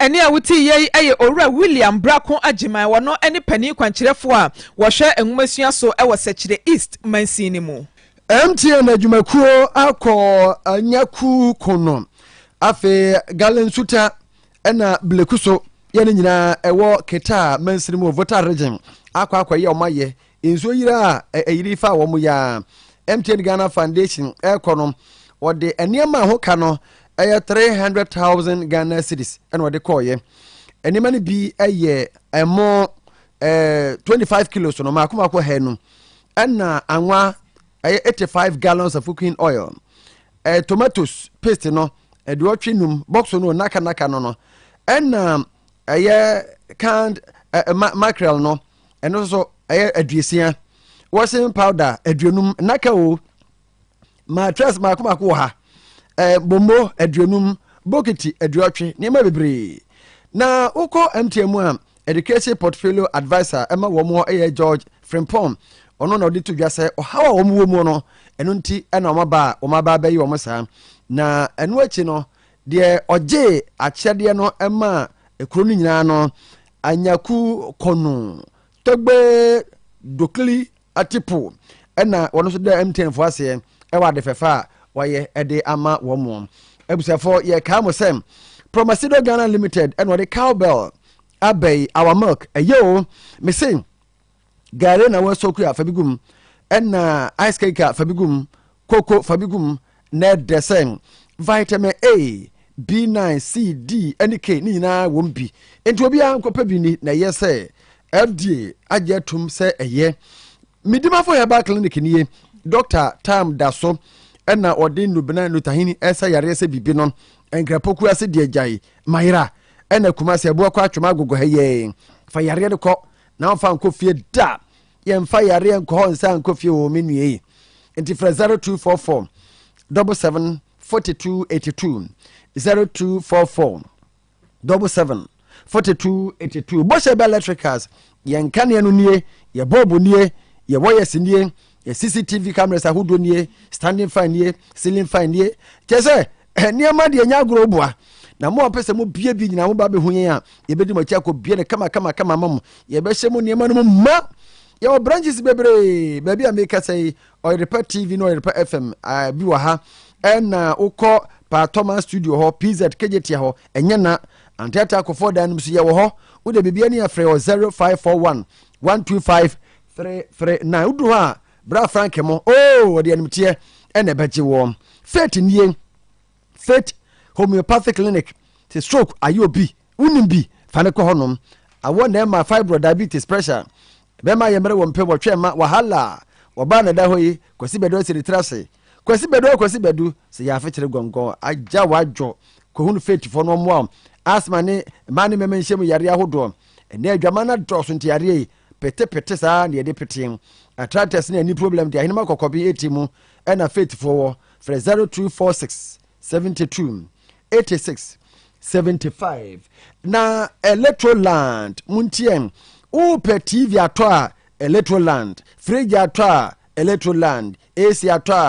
Eni awuti ye eye Owura William Brako Ajiman wono eni pani kwankyerefo a wo hwe enwumasua so e wo Sechere East Mansini mu MTN adwumakuo akọ anyaku kono afe galensuta ena blekuso ye ne nyina ewo Keta Mansini mu voter region akọ ye omaye enso yira eyiri fa wo mu ya MTN Ghana Foundation ekono wode eniema ho ka no 300,000 Ghana cedis and what they call ye. Any money be a year and more 25 kilos no makuma ko henu. And anwa 85 gallons of cooking oil. Tomatoes paste no a duochinum box no naka no. And a canned mackerel no and also a dressing washing powder a drenum naka o my dress makuma ko ha. Bombo adrenum bokiti adruatwe niema bebre na uko MTM education portfolio advisor Emma Womo George Frimpomaa ono na odi to dwa se ohawa womo mu no eno nti ena omaba bayi womo sa na eno achi no de oje akyede no ema ekuro no nyina no anyaku kono togbe dokli atipo ena wono so de MTN fo ase ewa de fefa waye ede ama womo ebusafo ye ka mo sem Promasido Ghana Limited and what the cowbell abey our milk ayo me say gare na so ku afabigum and ice cake afabigum cocoa fabigum ned desen vitamin A B9 C D and K ni na wombi enti obi an kopa bi ni na ye say FDA ajetum say eye midima for your clinic ni Dr. Tam Daso and na ordin nubena nutahini esa yare se bibi non enkrapoku ase de agyae mayra ena kuma se bo akwa atwoma gogo heye fa yare de ko na fa nkofie da ye mfa yare enko nsa nkofie wo menue enti fra 0244 77 4282 0244 77 4282 Boshe Electricals ye nkane no nie ye bobo nie ye wires nie ye CCTV cameras ahudo nie standing fan nie ceiling fan nie kese niema de nya grobua na mo pese mo bie bi nyina mo ba be hu yen a ye bedi mo chia ko bie ne kama mam ye be hye mo niema no ma Your branches bebre maybe I make say Oyerepa TV no Oyerepa FM bi wa ha na ukọ pa Thomas studio ho PZ KJT ho enye na antata akofo dan mu so ye wo ho wo de bibia ni afre 0541 125 339 udu ha bra Frank mo wo de animtie ene beje wo Faith nie Faith homeopathic clinic to stroke ayobi unimbi fane ko honom awo na ma fibro diabetes pressure be ma yemre wo mpe wo twema wahala wo ba na da hoyi kwasi bedo siri trase kwasi bedu se ya fetire gongo aja wajo ko hunu Faith fo no mo asma ne mani memenhyem yare ahodo ene adwama na doso nti yare pete saa ne de pete arthritis ne any problem dia hinima kokobi etimu ena Faith fo 0246 72 86 75 na Electroland muntiem upe TV atwa Electroland fridge atwa Electroland AC atwa